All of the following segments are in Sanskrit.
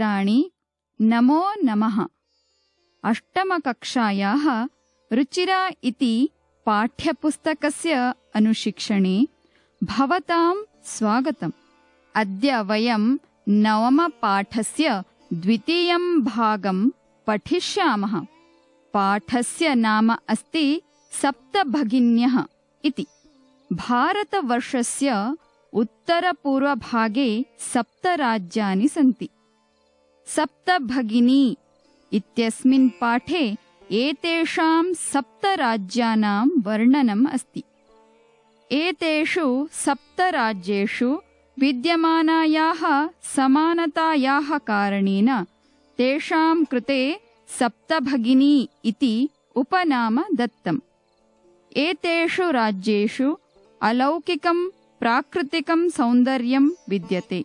मित्राणि नमो नमः। अष्टमकक्षायाः रुचिरा इति पाठ्यपुस्तकस्य अनुशिक्षणे भवतां स्वागतम्। अद्य वयं नवमपाठस्य द्वितीयं भागं पठिष्यामः। पाठस्य नाम अस्ति सप्तभगिन्यः इति। भारतवर्षस्य उत्तरपूर्वभागे 7 राज्यानि सन्ति। सप्तभगिनी इत्यस्मिन् पाठे एतेषां 7 राज्यानां वर्णनम् अस्ति। एतेषु 7 राज्येषु विद्यमानायाः समानतायाः कारणेन तेषां कृते सप्तभगिनी इति उपनाम दत्तम्। एतेषु राज्येषु अलौकिकं प्राकृतिकं सौन्दर्यं विद्यते।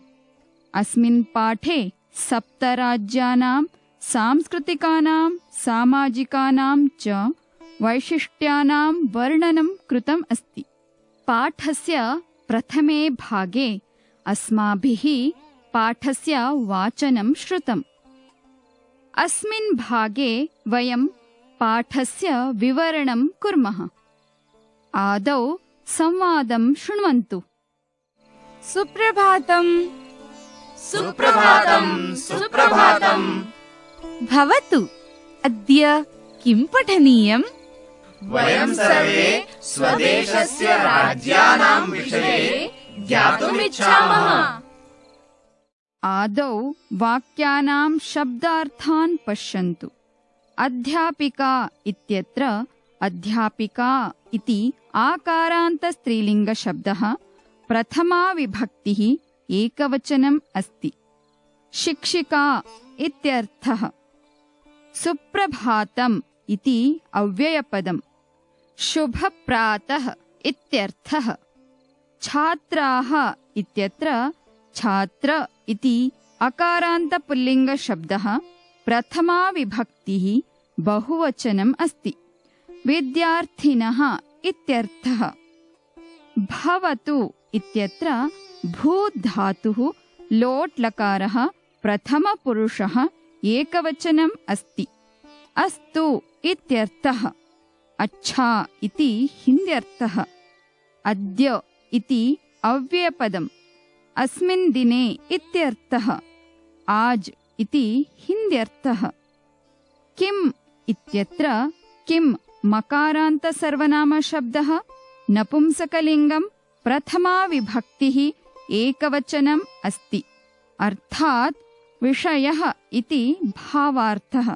अस्मिन् पाठे 7 राज्यानां सांस्कृतिकानां सामाजिकानां च वैशिष्ट्यानां वर्णनं कृतम् अस्ति। पाठस्य प्रथमे भागे अस्माभिः पाठस्य वाचनं श्रुतम्। अस्मिन् भागे वयं पाठस्य विवरणं कुर्मः। आदौ संवादं शृण्वन्तु। सुप्रभातम्। सुप्रभातम् सुप्रभातम्। भवतु, अद्य किं पठनीयम्? वयं सर्वे स्वदेशस्य राज्यानां विषये ज्ञातुमिच्छामः। आदौ वाक्यानां शब्दार्थान् पश्यन्तु। अध्यापिका इत्यत्र अध्यापिका इति आकारान्तस्त्रीलिङ्गशब्दः प्रथमा विभक्तिः एकवचनम् अस्ति। शिक्षिका इत्यर्थः। सुप्रभातम् इति अव्ययपदम्। शुभप्रातः इत्यर्थः। छात्राः इत्यत्र छात्र इति अकारान्तपुल्लिङ्गशब्दः प्रथमा विभक्तिः बहुवचनम् अस्ति। विद्यार्थिनः इत्यर्थः। भवतु इत्यत्र भूधातुः लोट् लकारः प्रथमपुरुषः एकवचनम् अस्ति। अस्तु इत्यर्थः। अच्छा इति हिन्द्यर्थः। अद्य इति अव्ययपदम्। अस्मिन् दिने इत्यर्थः। आज इति हिन्द्यर्थः। किम् इत्यत्र किम् मकारान्तसर्वनामशब्दः नपुंसकलिङ्गं प्रथमा विभक्तिः एकवचनम् अस्ति। अर्थात् विषयः इति भावार्थः।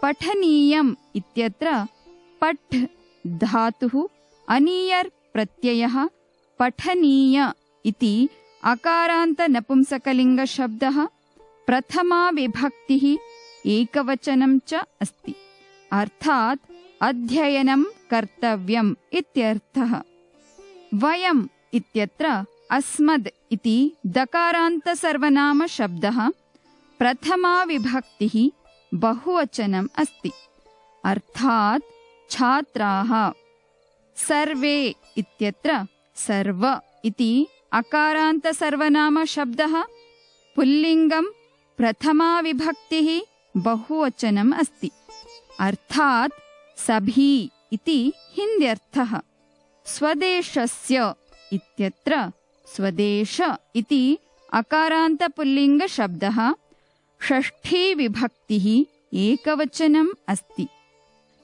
पठनीयम् इत्यत्र पठ् धातुः अनीयर् प्रत्ययः पठनीय इति अकारान्तनपुंसकलिङ्गशब्दः प्रथमा विभक्तिः एकवचनं च अस्ति। अर्थात् अध्ययनं कर्तव्यम् इत्यर्थः। वयम् इत्यत्र अस्मद् इति दकारान्तसर्वनामशब्दः प्रथमा विभक्तिः बहुवचनम् अस्ति। अर्थात् छात्राः। सर्वे इत्यत्र सर्व इति अकारान्तसर्वनामशब्दः पुल्लिङ्गं प्रथमा विभक्तिः बहुवचनम् अस्ति। अर्थात् सभी इति हिन्द्यर्थः। स्वदेशस्य इत्यत्र स्वदेश इति अकारान्तपुल्लिङ्गशब्दः षष्ठी विभक्तिः एकवचनम् अस्ति।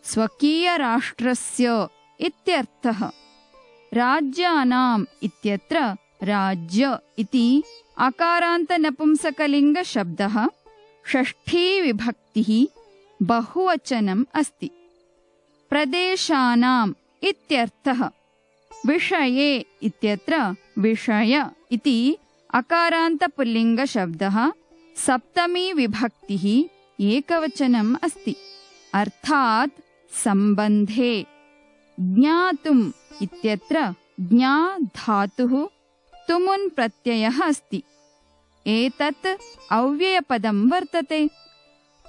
स्वकीयराष्ट्रस्य इत्यर्थः। राज्यानाम् इत्यत्र राज्य इति अकारान्तनपुंसकलिङ्गशब्दः षष्ठी विभक्तिः बहुवचनम् अस्ति। प्रदेशानाम् इत्यर्थः। विषये इत्यत्र विषय इति अकारान्तपुल्लिङ्गशब्दः सप्तमी विभक्तिः एकवचनम् अस्ति। अर्थात् सम्बन्धे। ज्ञातुम् इत्यत्र ज्ञा धातुः तुमुन् प्रत्ययः अस्ति। एतत् अव्ययपदं वर्तते।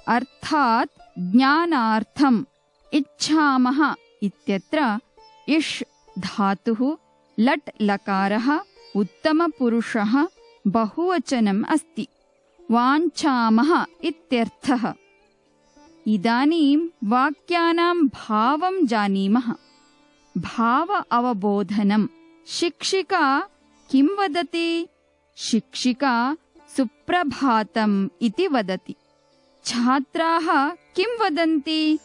अर्थात् ज्ञानार्थम्। इच्छामः इत्यत्र इष् धातुः लट् लकारः उत्तमपुरुषः बहुवचनम् अस्ति। वाञ्छामः इत्यर्थः। इदानीं वाक्यानां भावं जानीमः। भाव अवबोधनं। शिक्षिका किं वदति? शिक्षिका सुप्रभातम् इति वदति। छात्राः किं वदन्ति?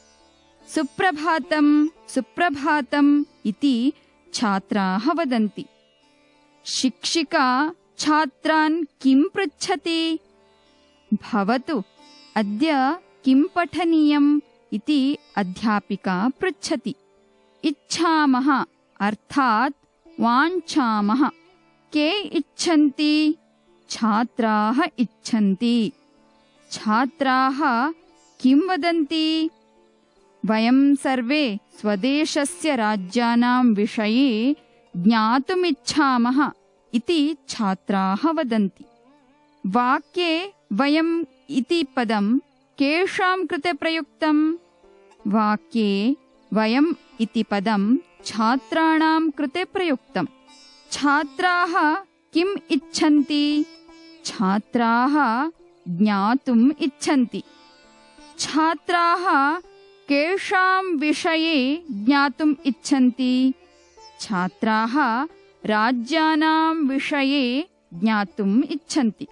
सुप्रभातम् सुप्रभातम् इति छात्राः वदन्ति। शिक्षिका छात्रान् किं पृच्छति? भवतु अद्य किं पठनीयम् इति अध्यापिका पृच्छति। इच्छामः अर्थात् वाञ्छामः। के इच्छन्ति? छात्राः इच्छन्ति। छात्राः किं वदन्ति? वयं सर्वे स्वदेशस्य राज्यानां विषये ज्ञातुमिच्छामः इति छात्राः वदन्ति। वाक्ये वयम् इति पदं केषां कृते प्रयुक्तम्? वाक्ये वयम् इति पदं छात्राणां कृते प्रयुक्तम्। छात्राः किम् इच्छन्ति? छात्राः ज्ञातुम् इच्छन्ति। छात्राः केषां विषये ज्ञातुम् इच्छन्ति? छात्राः राज्यानां विषये ज्ञातुम् इच्छन्ति।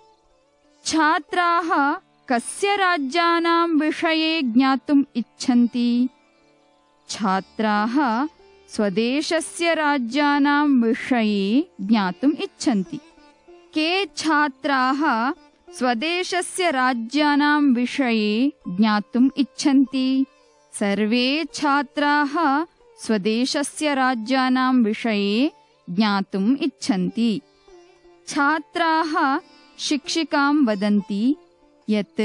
छात्राः कस्य राज्यानां विषये ज्ञातुम् इच्छन्ति? छात्राः स्वदेशस्य राज्यानां विषये ज्ञातुम् इच्छन्ति। के छात्राः स्वदेशस्य राज्यानां विषये ज्ञातुम् इच्छन्ति? सर्वे छात्राः स्वदेशस्य राज्यानां विषये ज्ञातुम् इच्छन्ति। छात्राः शिक्षिकां वदन्ति यत्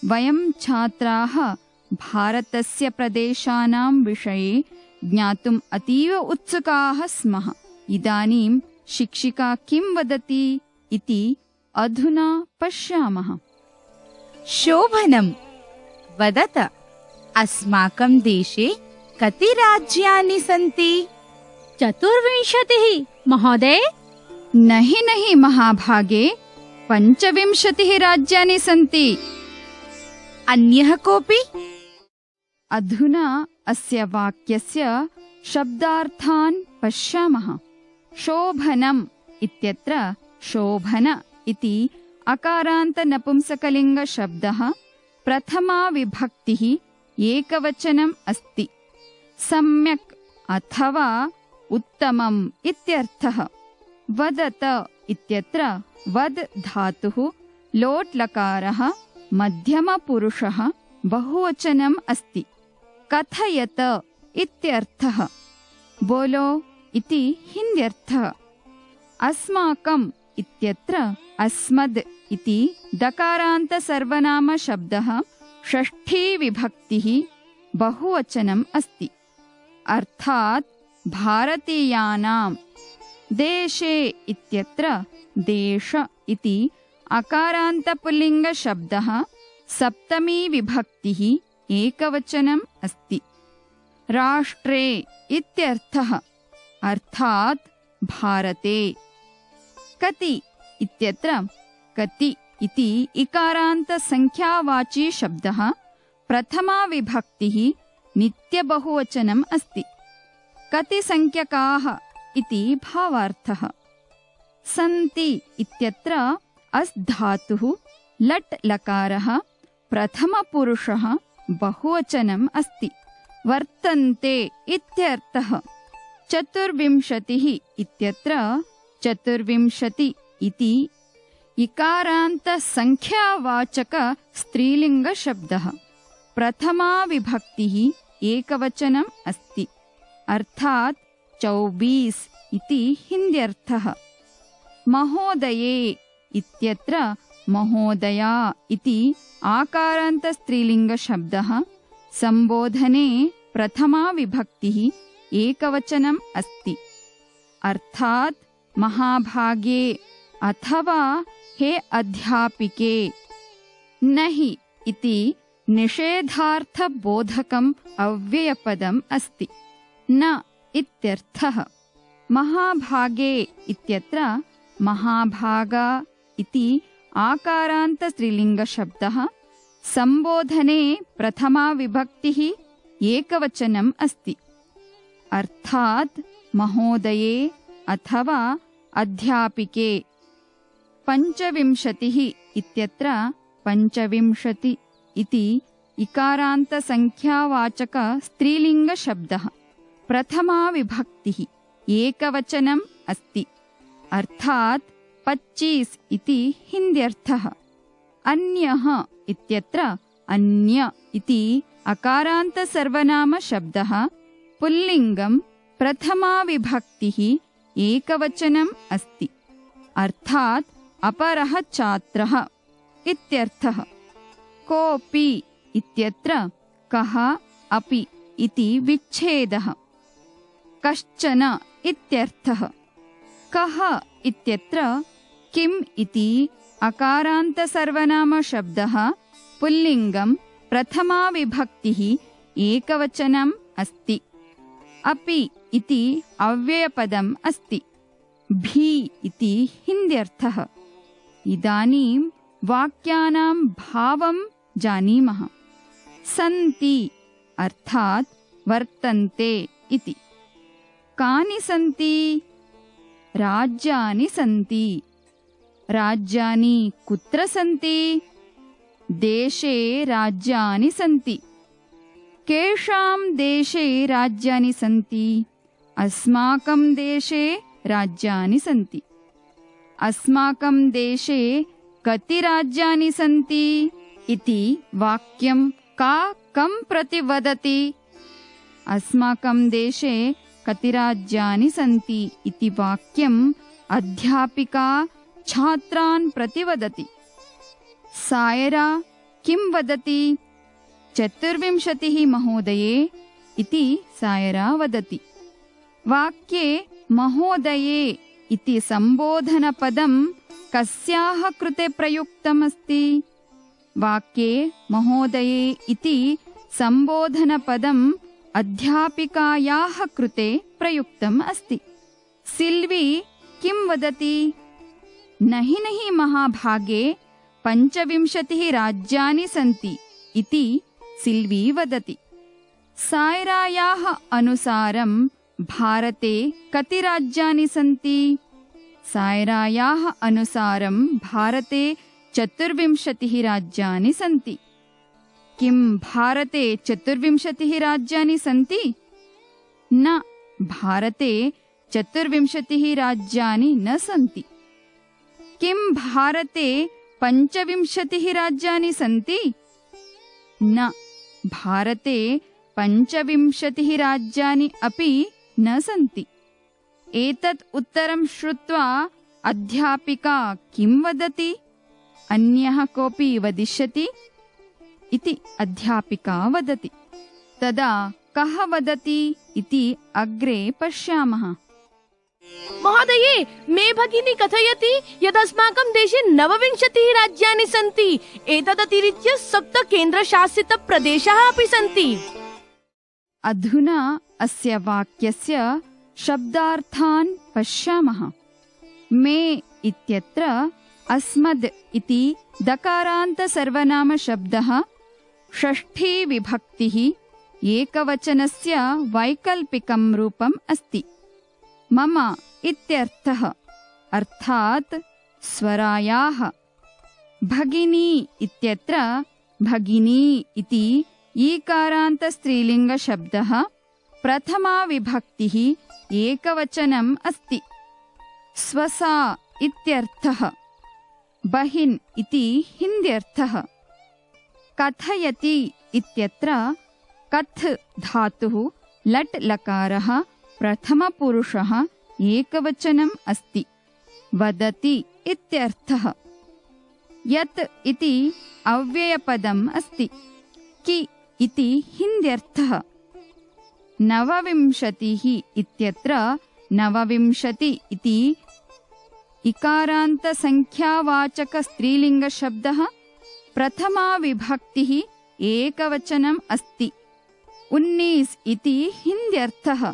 वयं छात्राः भारतस्य प्रदेशानां विषये ज्ञातुम् अतीव उत्सुकाः स्मः। इदानीं शिक्षिका किं वदति इति अधुना पश्यामः। शोभनं। वदत, अस्माकं देशे कति राज्यानि सन्ति? 24 महोदय। नहि महाभागे, 25 राज्यानि सन्ति। अन्यः कोऽपि? अधुना अस्य वाक्यस्य शब्दार्थान् पश्यामः। शोभनम् इत्यत्र शोभन इति अकारान्तनपुंसकलिङ्गशब्दः प्रथमा विभक्तिः एकवचनम् अस्ति। सम्यक् अथवा उत्तमम् इत्यर्थः। वदत इत्यत्र वद् धातुः लोट् लकारः मध्यमपुरुषः बहुवचनम् अस्ति। कथयत इत्यर्थः। बोलो इति हिन्द्यर्थः। अस्माकम् इत्यत्र अस्मद् इति दकारान्तसर्वनामशब्दः षष्ठी विभक्तिः बहुवचनम् अस्ति। अर्थात् भारतीयानां। देशे इत्यत्र देश इति अकारान्तपुल्लिङ्गशब्दः सप्तमी विभक्तिः एकवचनम् अस्ति। राष्ट्रे इत्यर्थः। अर्थात् भारते। कति इत्यत्र कति इति इकारान्तसङ्ख्यावाची शब्दः प्रथमा विभक्तिः नित्यबहुवचनम् अस्ति। कति संख्यकाः इति भावार्थः। सन्ति इत्यत्र अस् धातुः लट् लकारः प्रथमपुरुषः बहुवचनम् अस्ति। वर्तन्ते इत्यर्थः। 24 इत्यत्र 24 इति इकारान्तसङ्ख्यावाचक स्त्रीलिङ्गशब्दः प्रथमा विभक्तिः एकवचनम् अस्ति। अर्थात् 24 इति हिन्द्यर्थः। महोदये इत्यत्र महोदया इति आकारान्तस्त्रीलिङ्गशब्दः सम्बोधने प्रथमा विभक्तिः एकवचनम् अस्ति। अर्थात् महाभागे अथवा हे अध्यापिके। नहि इति निषेधार्थबोधकम् अव्ययपदम् अस्ति। न इत्यर्थः। महाभागे इत्यत्र महाभागा इति आकारान्तस्त्रीलिङ्गशब्दः सम्बोधने प्रथमा विभक्तिः एकवचनम् अस्ति। अर्थात् महोदये अथवा अध्यापिके। पञ्चविंशतिः इत्यत्र पञ्चविंशति इति इकारान्तसङ्ख्यावाचक स्त्रीलिङ्गशब्दः प्रथमा विभक्तिः एकवचनम् अस्ति। अर्थात् 25 इति हिन्द्यर्थः। अन्यः इत्यत्र अन्य इति अकारान्तसर्वनामशब्दः पुल्लिङ्गं प्रथमा विभक्तिः एकवचनम् अस्ति। अर्थात् अपरः छात्रः इत्यर्थः। कोऽपि इत्यत्र कः अपि इति विच्छेदः। कश्चन इत्यर्थः। कः इत्यत्र किम् इति अकारान्तसर्वनामशब्दः पुल्लिङ्गं प्रथमा विभक्तिः एकवचनम् अस्ति। अपि इति अव्ययपदम् अस्ति। भी इति हिन्द्यर्थः। इदानीं वाक्यानां भावं जानीमः। सन्ति अर्थात् वर्तन्ते इति। कानि सन्ति? राज्यानि सन्ति। राज्यानि कुत्र सन्ति? देशे राज्यानि सन्ति। केषां देशे राज्यानि सन्ति? अस्माकं देशे राज्यानि सन्ति। अस्माकं देशे कति राज्यानि सन्ति इति वाक्यं कं प्रति वदति? अस्माकं देशे कति राज्यानि सन्ति इति वाक्यम् अध्यापिका छात्रान् प्रति वदति। सायरा किं वदति? 24 महोदये इति सायरा वदति। वाक्ये महोदये इति सम्बोधनपदं कस्याः कृते प्रयुक्तमस्ति? वाक्ये महोदये इति सम्बोधनपदम् अध्यापिकायाः कृते प्रयुक्तम् अस्ति। सिल्वी किं वदति? नहि महाभागे 25 राज्यानि सन्ति इति सिल्वी वदति। सायरायाः अनुसारं भारते कति राज्यानि सन्ति? सायरायाः अनुसारं भारते 24 राज्यानि सन्ति। किं भारते 24 राज्यानि सन्ति? न, भारते 24 राज्यानि न सन्ति। किं भारते 25 राज्यानि सन्ति? न, भारते 25 राज्यानि अपि न सन्ति। एतत् उत्तरं श्रुत्वा अध्यापिका किं वदति? अन्यः कोऽपि वदिष्यति इति अध्यापिका वदति। तदा कः वदति इति अग्रे पश्यामः। महोदये, मे भगिनी कथयति यत् अस्माकं देशे 29 राज्यानि सन्ति। एतदतिरिच्य 7 केन्द्रशासितप्रदेशाः अपि सन्ति। अधुना अस्य वाक्यस्य शब्दार्थान् पश्यामः। मे इत्यत्र अस्मद् इति दकारान्तसर्वनामशब्दः षष्ठी विभक्तिः एकवचनस्य वैकल्पिकं रूपम् अस्ति। मम इत्यर्थः, अर्थात् स्वरायाः। भगिनी इत्यत्र भगिनी इति ईकारान्तस्त्रीलिङ्गशब्दः प्रथमा विभक्तिः एकवचनम् अस्ति। स्वसा इत्यर्थः। बहिन् इति हिन्द्यर्थः। कथयति इत्यत्र कथ् धातुः लट् लकारः प्रथमपुरुषः एकवचनम् अस्ति। वदति इत्यर्थः। यत् इति अव्ययपदम् अस्ति। कि इति हिन्द्यर्थः। 29 इत्यत्र 29 इति इकारान्तसङ्ख्यावाचकस्त्रीलिङ्गशब्दः प्रथमा विभक्तिः एकवचनम् अस्ति। 19 इति हिन्द्यर्थः।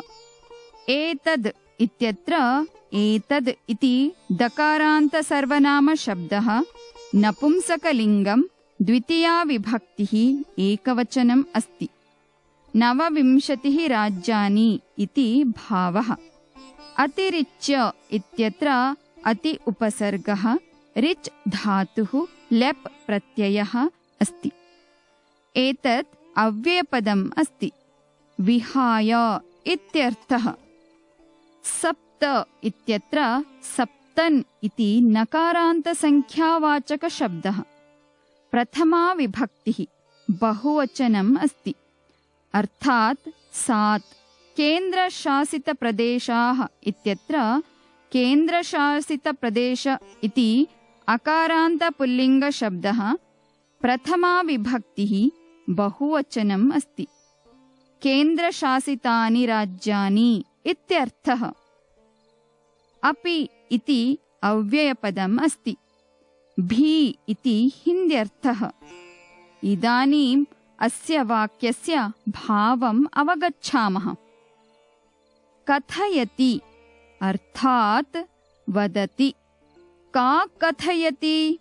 एतद् इत्यत्र एतद् इति दकारान्तसर्वनामशब्दः नपुंसकलिङ्गं द्वितीया विभक्तिः एकवचनम् अस्ति। 29 राज्यानि इति भावः। अतिरिच्य इत्यत्र अति उपसर्गः रिच् धातुः लेप् प्रत्ययः अस्ति। एतत् अव्ययपदम् अस्ति। विहाय इत्यर्थः। सप्त इत्यत्र सप्तन् इति नकारान्तसङ्ख्यावाचकशब्दः। प्रथमा विभक्तिः बहुवचनम् अस्ति। अर्थात् 7। केन्द्रशासितप्रदेशाः इत्यत्र केन्द्रशासितप्रदेश इति अकारान्तपुल्लिङ्गशब्दः। प्रथमा विभक्तिः बहुवचनम् अस्ति। केन्द्रशासितानि राज्यानि इत्यर्थः। अपि इति अव्ययपदम् अस्ति। भी इति हिन्द्यर्थः। इदानीम् अस्य वाक्यस्य भावम् अवगच्छामः। कथयति अर्थात् वदति। का कथयति?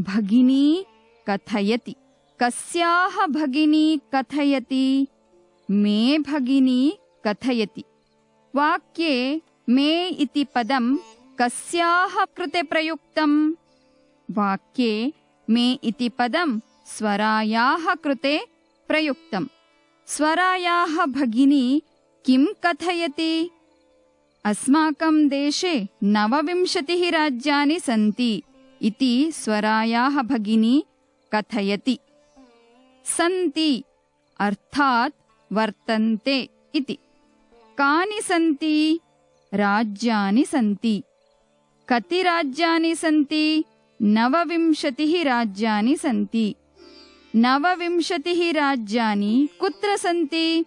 भगिनी कथयति। कस्याः भगिनी कथयति? मे भगिनी कथयति। वाक्ये मे इति पदं कस्याः कृते प्रयुक्तम्? वाक्ये मे इति पदं स्वरायाः कृते प्रयुक्तम्। स्वरायाः भगिनी किं कथयति? अस्माकं देशे 29 राज्यानि सन्ति इति स्वरायाः भगिनी कथयति। सन्ति अर्थात् वर्तन्ते इति। कानि सन्ति? राज्यानि सन्ति। कति राज्यानि सन्ति? 29 राज्यानि सन्ति। 29 राज्यानि कुत्र सन्ति?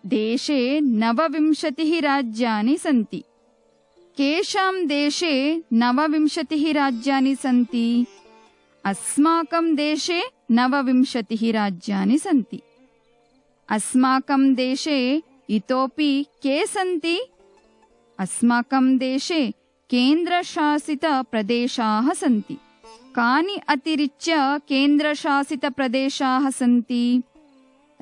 देशे 29 राज्यानि सन्ति। केषां देशे 29 राज्यानि सन्ति? अस्माकं देशे 29 राज्यानि सन्ति। अस्माकं देशे इतोपि के सन्ति? अस्माकं देशे केन्द्रशासितप्रदेशाः सन्ति। कानि अतिरिच्य केन्द्रशासितप्रदेशाः सन्ति?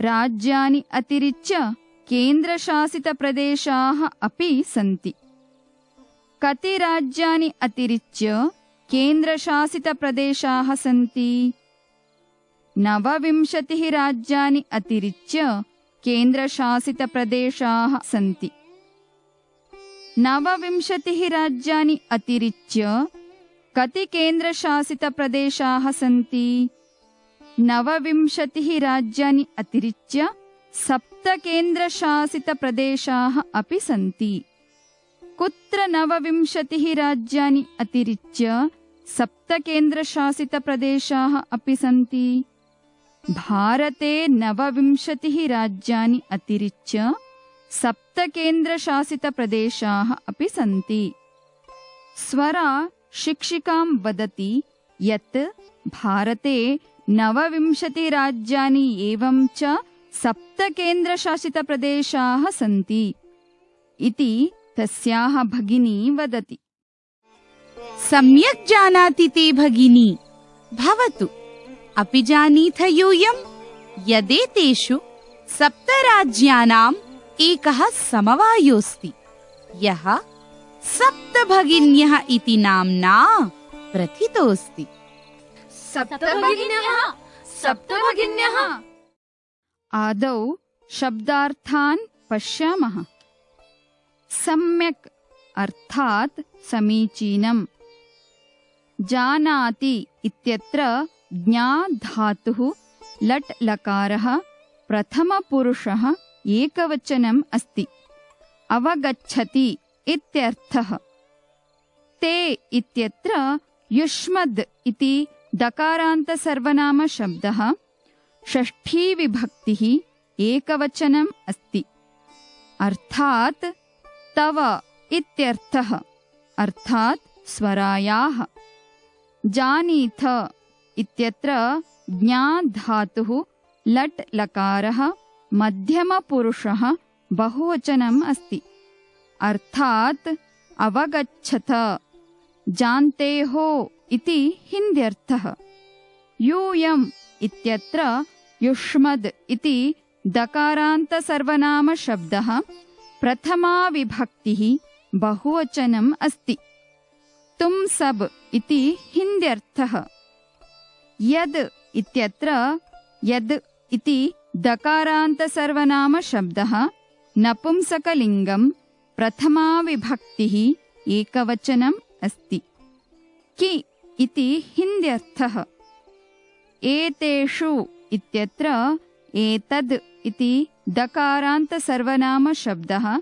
राज्यानि अतिरिच्य केन्द्रशासितप्रदेशाः अपि सन्ति। कति राज्यानि अतिरिच्य केन्द्रशासितप्रदेशाः सन्ति? 29 राज्यानि अतिरिच्य केन्द्रशासितप्रदेशाः सन्ति। 29 राज्यानि अतिरिच्य कति केन्द्रशासितप्रदेशाः सन्ति? 29 राज्यानि अतिरिच्य 7 केन्द्रशासितप्रदेशाः अपि सन्ति। कुत्र 29 राज्यानि अतिरिच्य 7 केन्द्रशासितप्रदेशाः अपि सन्ति? भारते 29 राज्यानि अतिरिच्य 7 केन्द्रशासितप्रदेशाः अपि सन्ति। स्वरा शिक्षिकां वदति यत् भारते 29 राज्यानि एवं च 7 केन्द्रशासितप्रदेशाः सन्ति इति तस्याः भगिनी वदति। सम्यक् जानाति ते भगिनी। भवतु। अपि जानीथ यूयम् यदेतेषु 7 राज्यानाम् एकः समवायोऽस्ति यः 7 भगिन्यः इति नाम्ना प्रथितोऽस्ति। 7 भगिन्यः। आदौ शब्दार्थान् पश्यामः। सम्यक् अर्थात् समीचीनम्। जानाति इत्यत्र ज्ञा धातुः लट् लकारः प्रथमपुरुषः एकवचनम् अस्ति। अवगच्छति इत्यर्थः। ते इत्यत्र युष्मद् इति दकारान्तसर्वनामशब्दः षष्ठी विभक्तिः एकवचनम् अस्ति। अर्थात् तव इत्यर्थः। अर्थात् स्वरायाः। जानीथ इत्यत्र ज्ञा धातुः लट् लकारः मध्यमपुरुषः बहुवचनम् अस्ति। अर्थात् अवगच्छथ। जानते हो इति हिन्द्यर्थः। यूयम् इत्यत्र युष्मद् इति दकारान्तसर्वनामशब्दः प्रथमा विभक्तिः बहुवचनम् अस्ति। तुम सब इति हिन्द्यर्थः। यद् इत्यत्र यद् इति दकारान्तसर्वनामशब्दः नपुंसकलिङ्गं प्रथमा विभक्तिः एकवचनम् अस्ति। कि इति हिन्द्यर्थः। एतेषु इत्यत्र एतद् इति दकारान्तसर्वनामशब्दः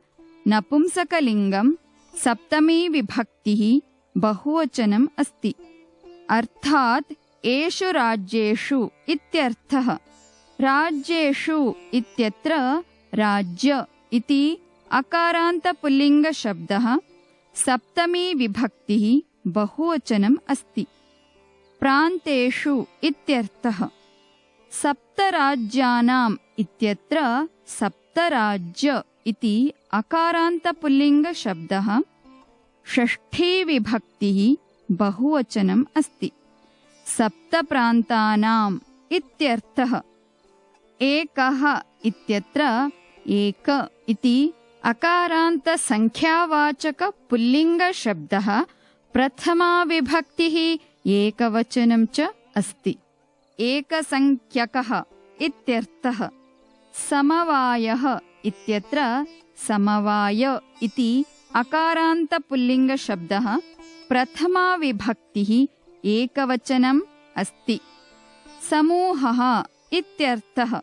नपुंसकलिङ्गं सप्तमी विभक्तिः बहुवचनम् अस्ति। अर्थात् एषु राज्येषु इत्यर्थः। राज्येषु इत्यत्र राज्य इति अकारान्तपुल्लिङ्गशब्दः सप्तमी विभक्तिः बहुवचनम् अस्ति। प्रान्तेषु इत्यर्थः। सप्तराज्यानाम् इत्यत्र सप्तराज्य इति अकारान्तपुल्लिङ्गशब्दः षष्ठी विभक्तिः बहुवचनम् अस्ति। सप्तप्रान्तानाम् इत्यर्थः। एकः इत्यत्र एक इति अकारान्तसङ्ख्यावाचकपुल्लिङ्गशब्दः प्रथमा विभक्तिः एकवचनं च अस्ति। एकसङ्ख्यकः इत्यर्थः। समवायः इत्यत्र समवाय इति अकारान्तपुल्लिङ्गशब्दः प्रथमा विभक्तिः एकवचनम् अस्ति। समूहः इत्यर्थः।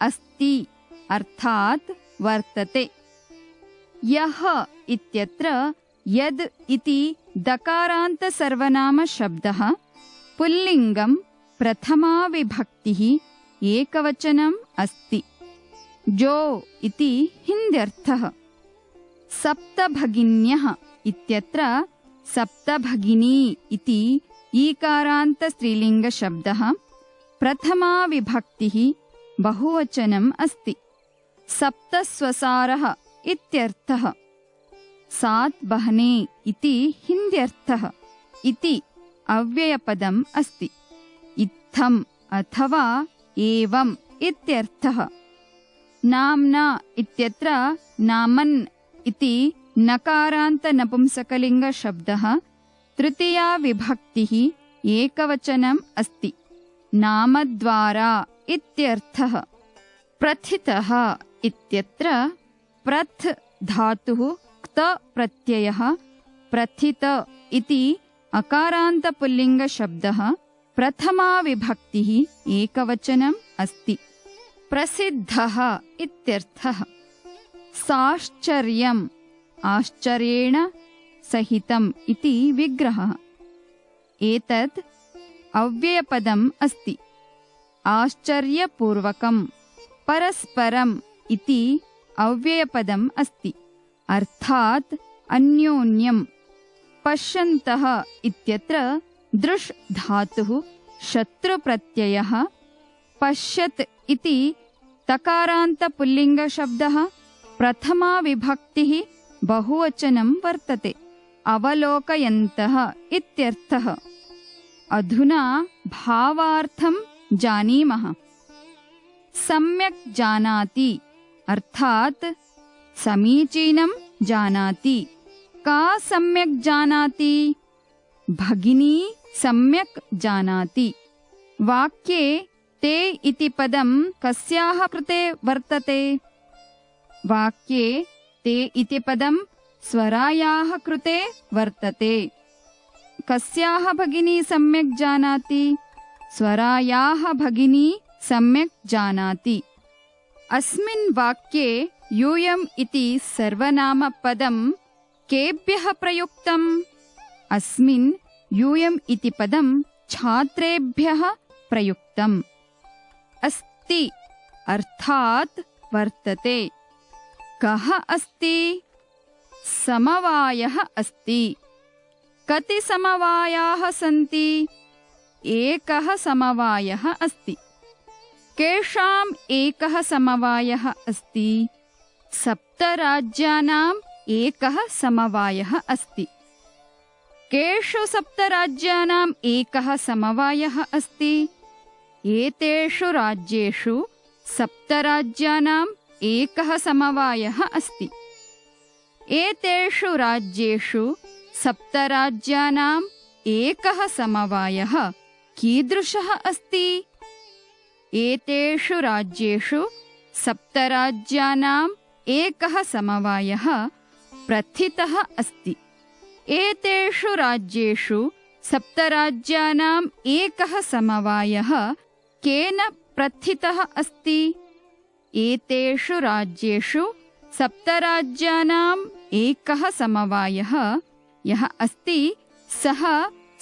अस्ति अर्थात् वर्तते। यः इत्यत्र यद् इति दकारान्तसर्वनामशब्दः पुल्लिङ्गं प्रथमा विभक्तिः एकवचनम् अस्ति। जो इति हिन्द्यर्थः। सप्तभगिन्यः इत्यत्र सप्तभगिनी इति ईकारान्तस्त्रीलिङ्गशब्दः प्रथमा विभक्तिः बहुवचनम् अस्ति। सप्तस्वसारः इत्यर्थः। सात् बहने इति हिन्द्यर्थः। इति अव्ययपदम् अस्ति। इत्थम् अथवा एवम् इत्यर्थः। नाम्ना इत्यत्र नामन् इति नकारान्तनपुंसकलिङ्गशब्दः तृतीया विभक्तिः एकवचनम् अस्ति। नामद्वारा इत्यर्थः। प्रथितः इत्यत्र प्रथ् धातुः क्त प्रत्ययः प्रथित इति अकारान्तपुल्लिङ्गशब्दः प्रथमा विभक्तिः एकवचनम् अस्ति। प्रसिद्धः इत्यर्थः। साश्चर्यम् आश्चर्येण सहितम् इति विग्रहः। एतत् अव्ययपदम् अस्ति। आश्चर्यपूर्वकम् परस्परम् इति अव्ययपदम् अस्ति। अर्थात् अन्योन्यम्। पश्यन्तः इत्यत्र दृश् धातुः शत्रुप्रत्ययः पश्यत् इति तकारान्तपुल्लिङ्गशब्दः प्रथमा विभक्तिः बहुवचनं वर्तते। अवलोकयन्तः इत्यर्थः। अधुना भावार्थं जानीमः। सम्यक् जानाति अर्थात् समीचीनं जानाति। का सम्यक् जानाति? भगिनी सम्यक् जानाति। वाक्ये ते इति पदं कस्याः कृते वर्तते? वाक्ये ते इति पदं स्वरायाः कृते वर्तते। कस्याः भगिनी सम्यक् जानाति? स्वरायाः भगिनी सम्यक् जानाति। अस्मिन् वाक्ये यूयम् इति सर्वनामपदं केभ्यः प्रयुक्तम्? अस्मिन् यूयम् इति पदं छात्रेभ्यः प्रयुक्तम्। अस्ति अर्थात् वर्तते। कः अस्ति? समवायः अस्ति। कति समवायाः सन्ति? एकः समवायः अस्ति। केषाम् एकः समवायः अस्ति? सप्तराज्यानाम् एकः समवायः अस्ति। केषु सप्तराज्यानाम् एकः समवायः अस्ति? एतेषु राज्येषु सप्तराज्यानाम् एकः समवायः अस्ति। एतेषु राज्येषु सप्तराज्यानाम् एकः समवायः कीदृशः अस्ति? एतेषु राज्येषु सप्तराज्यानाम् एकः समवायः प्रथितः अस्ति। एतेषु राज्येषु सप्तराज्यानाम् एकः समवायः केन प्रथितः अस्ति? एतेषु राज्येषु सप्तराज्यानाम् एकः समवायः यः अस्ति सः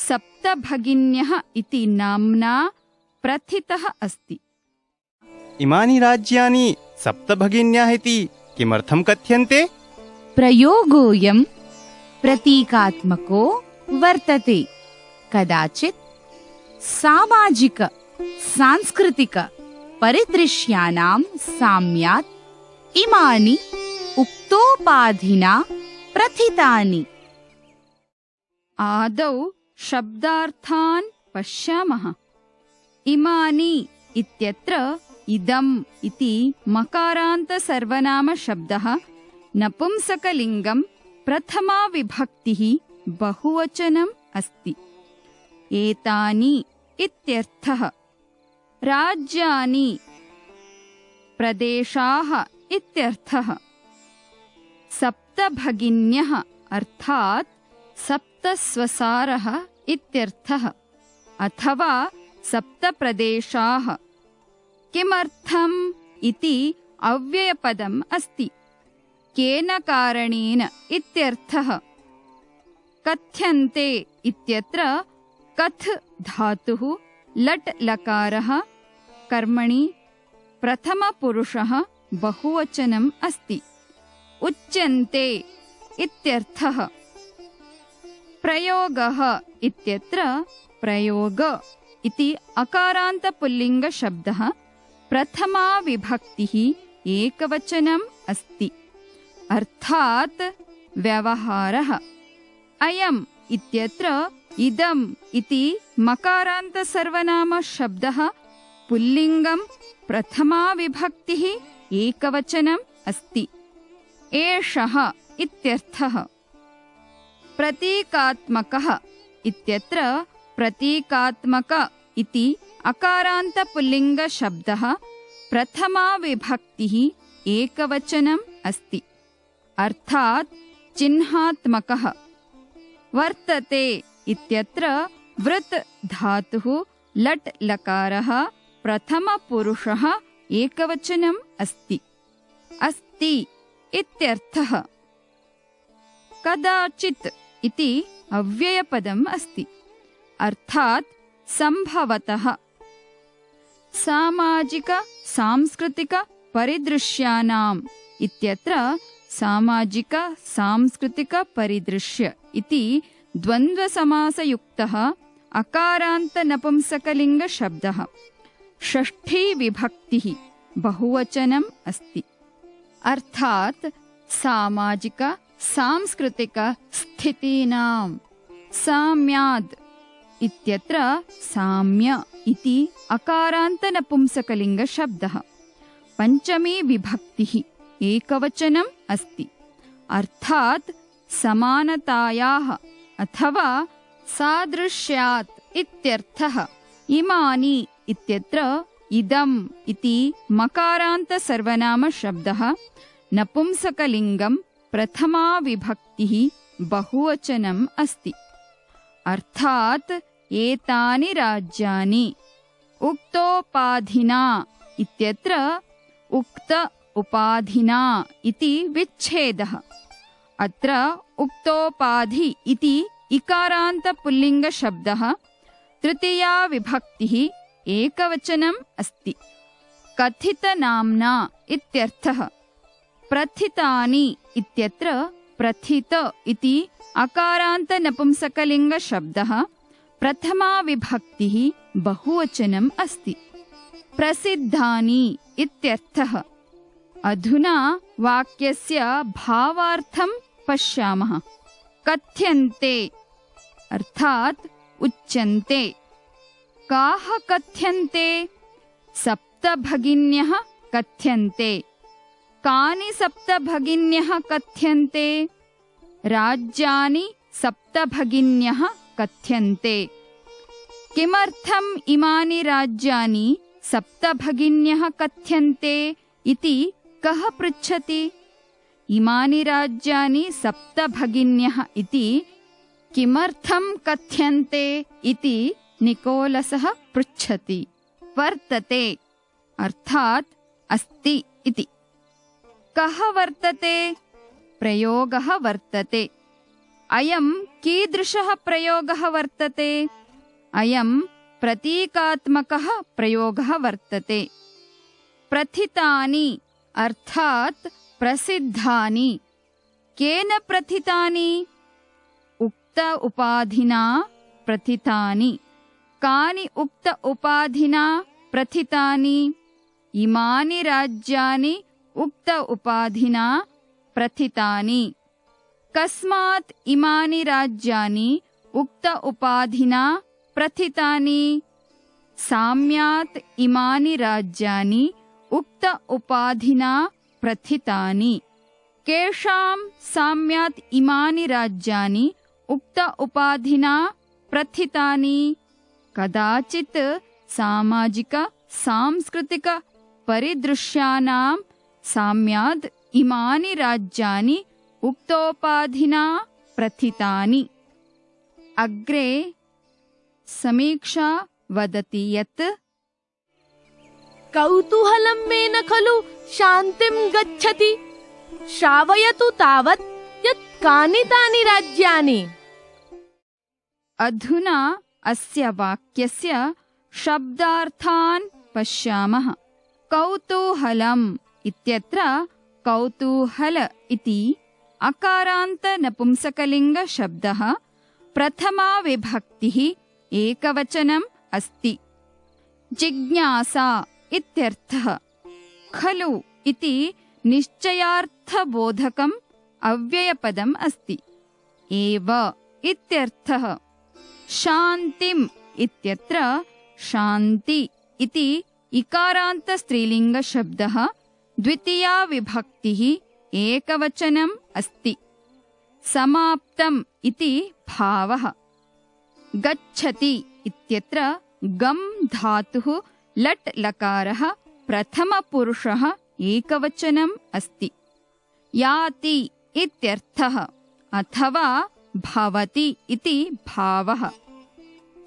सप्तभगिन्यः इति नाम्ना प्रथितः अस्ति। इमानि राज्यानि सप्तभगिन्यः इति किमर्थं कथ्यन्ते? प्रयोगोऽयं प्रतीकात्मको वर्तते। कदाचित् सामाजिक सांस्कृतिक परिदृश्यानां साम्यात् इमानि उक्तोपाधिना प्रथितानि। आदौ शब्दार्थान् पश्यामः। इमानि इत्यत्र इदम् इति मकारान्तसर्वनामशब्दः नपुंसकलिङ्गं प्रथमा विभक्तिः बहुवचनम् अस्ति। एतानि इत्यर्थः। राज्यानि प्रदेशाः इत्यर्थः। सप्तभगिन्यः अर्थात् सप्तस्वसारः इत्यर्थः अथवा सप्तप्रदेशाः। किमर्थम् इति अव्ययपदम् अस्ति। केन कारणेन इत्यर्थः। कथ्यन्ते इत्यत्र कथ् धातुः लट् लकारः कर्मणि प्रथमपुरुषः बहुवचनम् अस्ति। उच्यन्ते इत्यर्थः। प्रयोगः इत्यत्र प्रयोग इति अकारान्तपुल्लिङ्गशब्दः प्रथमा विभक्तिः एकवचनम् अस्ति अर्थात् व्यवहारः। अयम् इत्यत्र इदम् इति मकारान्तसर्वनामशब्दः पुल्लिङ्गं प्रथमा विभक्तिः एकवचनम् अस्ति। एषः इत्यर्थः। प्रतीकात्मकः इत्यत्र प्रतीकात्मक इति अकारान्तपुल्लिङ्गशब्दः प्रथमा विभक्तिः एकवचनम् अस्ति अर्थात् चिह्नात्मकः। वर्तते इत्यत्र वृत् धातुः लट् लकारः प्रथमपुरुषः एकवचनम् अस्ति। अस्ति इत्यर्थः। कदाचित् इति अव्ययपदम् अस्ति अर्थात् संभवतः। सामाजिक सांस्कृतिक परिदृश्यानाम् इत्यत्र सामाजिक सांस्कृतिक परिदृश्य इति द्वन्द्वसमासयुक्तः अकारान्तनपुंसकलिङ्गशब्दः षष्ठी विभक्तिः बहुवचनम् अस्ति अर्थात् सामाजिक सांस्कृतिक स्थितीनां। साम्याद् इत्यत्र साम्य इति अकारान्तनपुंसकलिङ्गशब्दः पञ्चमी विभक्तिः एकवचनम् अस्ति अर्थात् समानतायाः अथवा सादृश्यात् इत्यर्थः। इमानि इत्यत्र इदम् इति मकारान्तसर्वनामशब्दः नपुंसकलिङ्गं प्रथमा विभक्तिः बहुवचनम् अस्ति अर्थात् एतानि राज्यानि। उक्तोपाधिना इत्यत्र उक्त उपाधिना इति विच्छेदः। अत्र उक्तोपाधि इति इकारान्तपुल्लिङ्गशब्दः तृतीया विभक्तिः एकवचनम् अस्ति कथितनाम्ना इत्यर्थः। प्रथितानि इत्यत्र प्रथित इति अकारान्तनपुंसकलिङ्गशब्दः प्रथमा विभक्तिः बहुवचनम् अस्ति। प्रसिद्धानि इत्यर्थः। अधुना वाक्यस्य भावार्थं पश्यामः। कथ्यन्ते अर्थात उच्यन्ते। काः कथ्यन्ते? सप्तभगिन्यः कथ्यन्ते। कानि सप्तभगिन्यः कथ्यन्ते? राज्यानि सप्तभगिन्यः कथ्यन्ते। किमर्थम् इमानि राज्यानि सप्तभगिन्यः कथ्यन्ते इति कः पृच्छति? इमानि राज्यानि सप्तभगिन्यः इति किमर्थं कथ्यन्ते इति निकोलसः पृच्छति। वर्तते अर्थात् अस्ति इति। कः वर्तते? प्रयोगः वर्तते। अयं कीदृशः प्रयोगः वर्तते? अयं प्रतीकात्मकः प्रयोगः वर्तते। प्रथितानि अर्थात् प्रसिद्धानि। केन प्रथितानि? उक्त उपाधिना प्रथितानि। कानि उक्त उपाधिना प्रथितानि? इमानि राज्यानि उक्त उपाधिना प्रथितानि। कस्मात् इमानि राज्यानि उक्त उपाधिना प्रथितानि? साम्यात् इमानि राज्यानि उक्त उपाधिना प्रथितानि। केषां साम्यात् इमानि राज्यानि उक्त उपाधिना प्रथितानि? कदाचित् सामाजिक सांस्कृतिक परिदृश्यानां साम्यात् इमानि राज्यानि उक्तोपाधिना प्रथितानि। अग्रे समीक्षा वदति यत् कौतूहलं मे न खलु शान्तिं गच्छति। श्रावयतु तावत् यत् कानि तानि राज्यानि। अधुना अस्य वाक्यस्य शब्दार्थान् पश्यामः। कौतूहलम् इत्यत्र कौतूहल इति अकारान्त नपुंसकलिङ्गशब्दः प्रथमा विभक्तिः एकवचनम् अस्ति। जिज्ञासा इत्यर्थः। खलु इति निश्चयार्थबोधकम् अव्ययपदम् अस्ति। एव इत्यर्थः। शान्तिम् इत्यत्र शान्ति इति इकारान्त स्त्रीलिङ्गशब्दः द्वितीया विभक्तिः एकवचनम् अस्ति। समाप्तम् इति भावः। गच्छति इत्यत्र गम् धातुः लट् लकारः प्रथमपुरुषः एकवचनम् अस्ति। याति इत्यर्थः अथवा भवति इति भावः।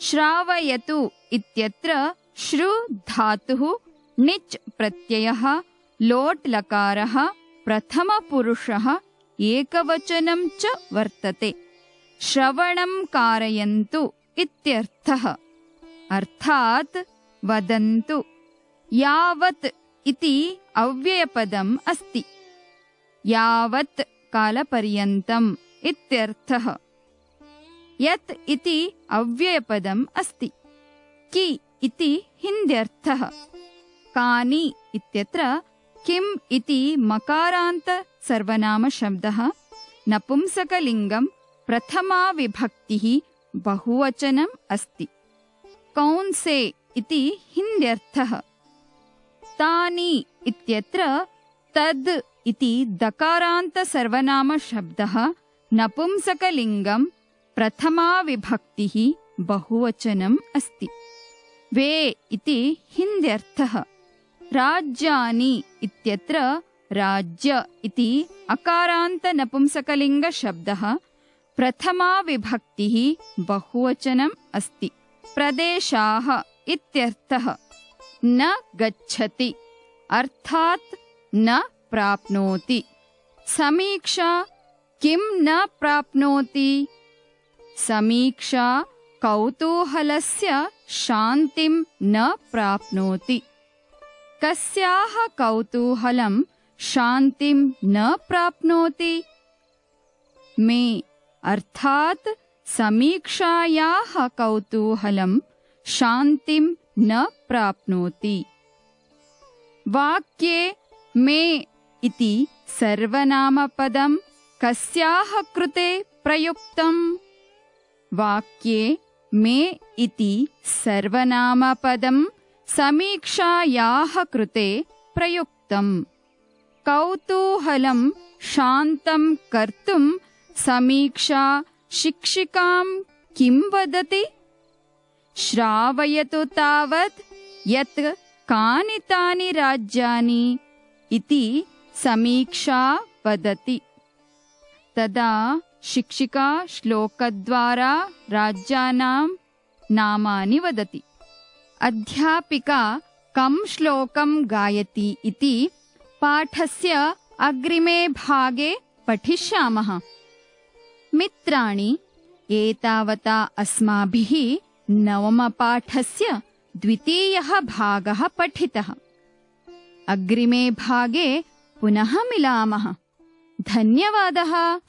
श्रावयतु इत्यत्र श्रु धातुः णिच् प्रत्ययः लोट् लकारः प्रथमपुरुषः एकवचनं च वर्तते। श्रवणं कारयन्तु इत्यर्थः। अर्थात् वदन्तु। यावत् इति अव्ययपदम् अस्ति। यावत् कालपर्यन्तम् इत्यर्थः। यत् इति अव्ययपदम् अस्ति। कि इति हिन्द्यर्थः। कानि इत्यत्र किम् इति मकारान्त सर्वनामशब्दः नपुंसकलिङ्गं प्रथमा विभक्तिः बहुवचनम् अस्ति। कौन्से इति हिन्द्यर्थः। तानि इत्यत्र तद् इति दकारान्त सर्वनामशब्दः नपुंसकलिङ्गं प्रथमा विभक्तिः बहुवचनम् अस्ति। वे इति हिन्द्यर्थः। राज्यानि इत्यत्र राज्य इति अकारान्त नपुंसकलिङ्गशब्दः प्रथमा विभक्तिः बहुवचनम् अस्ति। प्रदेशाः इत्यर्थः। न गच्छति अर्थात् न प्राप्नोति। समीक्षा किं न प्राप्नोति? समीक्षा कौतूहलस्य शान्तिं न प्राप्नोति। कस्याः कौतूहलं शान्तिं न प्राप्नोति? मे अर्थात् समीक्षायाः कौतूहलं शान्तिं न प्राप्नोति। वाक्ये मे इति सर्वनामपदं कस्याः कृते प्रयुक्तम्? वाक्ये मे इति सर्वनामपदं समीक्षायाः कृते प्रयुक्तम्। कौतूहलं शान्तं कर्तुं समीक्षा शिक्षिकां किं वदति? श्रावयतु तावत् यत् कानि तानि राज्यानि इति समीक्षा वदति। तदा शिक्षिका श्लोकद्वारा राज्यानां नामानि वदति। अध्यापिका कं श्लोकं गायति इति पाठस्य अग्रिमे भागे पठिष्यामः। मित्राणि, एतावता अस्माभिः नवमपाठस्य द्वितीयः भागः पठितः। अग्रिमे भागे पुनः मिलामः। धन्यवादः।